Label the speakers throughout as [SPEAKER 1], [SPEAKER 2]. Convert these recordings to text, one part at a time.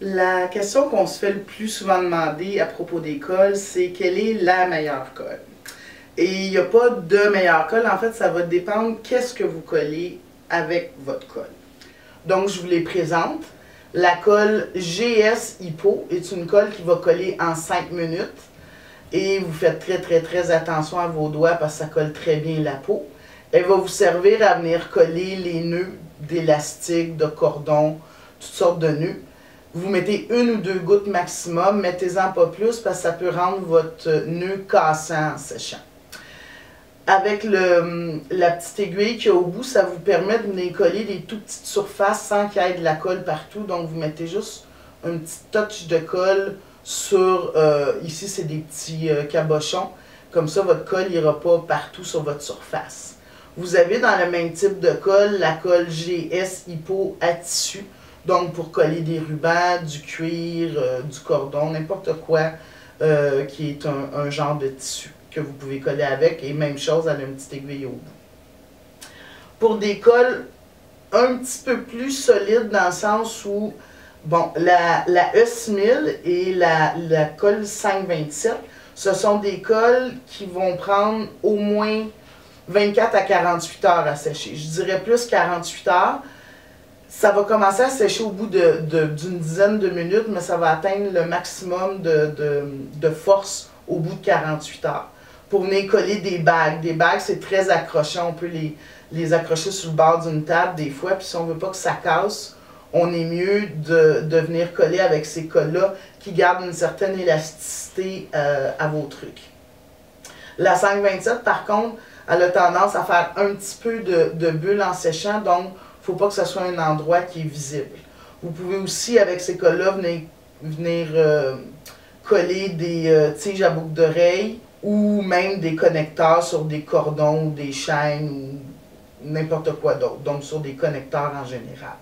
[SPEAKER 1] La question qu'on se fait le plus souvent demander à propos des colles, c'est quelle est la meilleure colle? Et il n'y a pas de meilleure colle, en fait, ça va dépendre qu'est-ce que vous collez avec votre colle. Donc, je vous les présente. La colle GS Hippo est une colle qui va coller en 5 minutes. Et vous faites très attention à vos doigts parce que ça colle très bien la peau. Elle va vous servir à venir coller les nœuds d'élastique, de cordon, toutes sortes de nœuds. Vous mettez 1 ou 2 gouttes maximum, mettez-en pas plus parce que ça peut rendre votre nœud cassant en séchant. Avec la petite aiguille qu'il y a au bout, ça vous permet de venir coller des tout petites surfaces sans qu'il y ait de la colle partout. Donc vous mettez juste un petit touch de colle sur, ici c'est des petits cabochons. Comme ça votre colle n'ira pas partout sur votre surface. Vous avez dans le même type de colle la colle GS Hippo à tissu. Donc, pour coller des rubans, du cuir, du cordon, n'importe quoi qui est un genre de tissu que vous pouvez coller avec. Et même chose, elle a une petite aiguille au bout. Pour des colles un petit peu plus solides dans le sens où, bon, la E6000 et la colle 527, ce sont des colles qui vont prendre au moins 24 à 48 heures à sécher. Je dirais plus 48 heures. Ça va commencer à sécher au bout d'une dizaine de minutes, mais ça va atteindre le maximum de force au bout de 48 heures. Pour venir coller des bagues. Des bagues, c'est très accrochant. On peut les accrocher sur le bord d'une table des fois. Puis si on ne veut pas que ça casse, on est mieux de venir coller avec ces colles-là qui gardent une certaine élasticité à vos trucs. La 527, par contre, elle a tendance à faire un petit peu de bulles en séchant. Donc, il ne faut pas que ce soit un endroit qui est visible. Vous pouvez aussi, avec ces colles-là, venir coller des tiges à boucle d'oreille ou même des connecteurs sur des cordons ou des chaînes ou n'importe quoi d'autre, donc sur des connecteurs en général.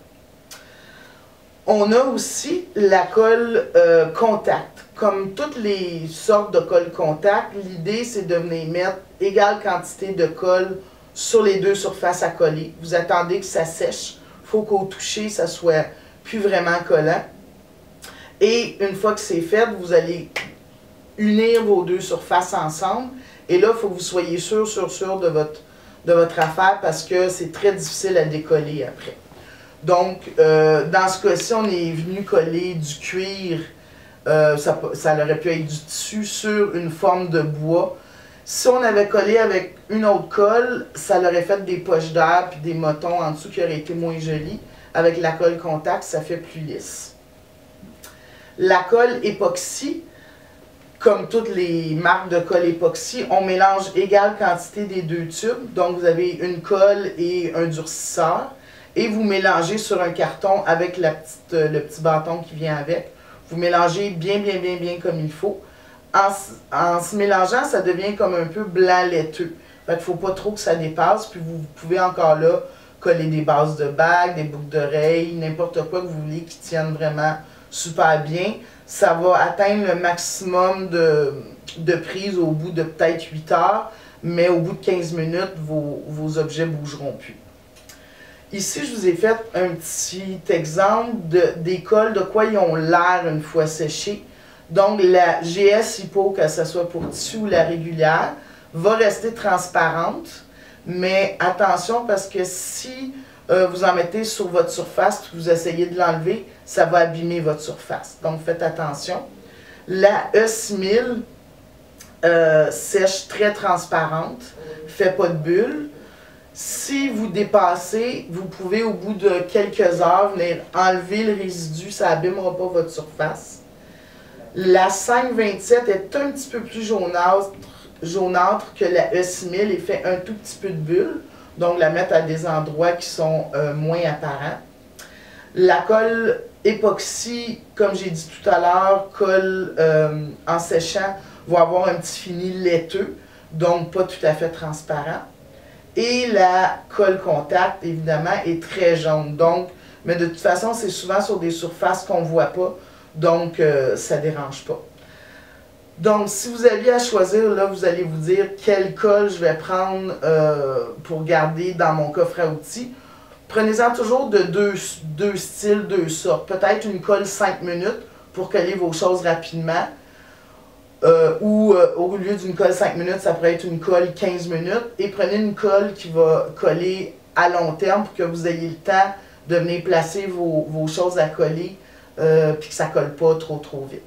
[SPEAKER 1] On a aussi la colle contact. Comme toutes les sortes de colle contact, l'idée c'est de venir mettre égale quantité de colle sur les deux surfaces à coller. Vous attendez que ça sèche. Il faut qu'au toucher, ça soit plus vraiment collant. Et une fois que c'est fait, vous allez unir vos deux surfaces ensemble. Et là, il faut que vous soyez sûr de votre affaire parce que c'est très difficile à décoller après. Donc, dans ce cas-ci, on est venu coller du cuir. Ça aurait pu être du tissu sur une forme de bois. Si on avait collé avec une autre colle, ça aurait fait des poches d'air et des motons en dessous qui auraient été moins jolis. Avec la colle contact, ça fait plus lisse. La colle époxy, comme toutes les marques de colle époxy, on mélange égale quantité des deux tubes. Donc vous avez une colle et un durcisseur. Et vous mélangez sur un carton avec le petit bâton qui vient avec. Vous mélangez bien comme il faut. En se mélangeant, ça devient comme un peu blanc laiteux. Fait qu'il ne faut pas trop que ça dépasse. Puis vous pouvez encore là coller des bases de bagues, des boucles d'oreilles, n'importe quoi que vous voulez qui tienne vraiment super bien. Ça va atteindre le maximum de prise au bout de peut-être 8 heures, mais au bout de 15 minutes, vos objets ne bougeront plus. Ici, je vous ai fait un petit exemple des colles, de quoi ils ont l'air une fois séchés. Donc, la GS Hippo, que ce soit pour tissu ou la régulière, va rester transparente. Mais attention parce que si vous en mettez sur votre surface et que vous essayez de l'enlever, ça va abîmer votre surface. Donc, faites attention. La E6000 sèche très transparente, ne fait pas de bulles. Si vous dépassez, vous pouvez au bout de quelques heures venir enlever le résidu, ça n'abîmera pas votre surface. La 527 est un petit peu plus jaunâtre que la E6000 et fait un tout petit peu de bulles. Donc la mettre à des endroits qui sont moins apparents. La colle époxy, comme j'ai dit tout à l'heure, colle en séchant, va avoir un petit fini laiteux, donc pas tout à fait transparent. Et la colle contact, évidemment, est très jaune. Donc, mais de toute façon, c'est souvent sur des surfaces qu'on ne voit pas, donc ça ne dérange pas. Donc, si vous aviez à choisir, là, vous allez vous dire quelle colle je vais prendre pour garder dans mon coffre à outils. Prenez-en toujours de deux styles, deux sortes. Peut-être une colle 5 minutes pour coller vos choses rapidement. Ou au lieu d'une colle 5 minutes, ça pourrait être une colle 15 minutes. Et prenez une colle qui va coller à long terme pour que vous ayez le temps de venir placer vos choses à coller puis que ça ne colle pas trop vite.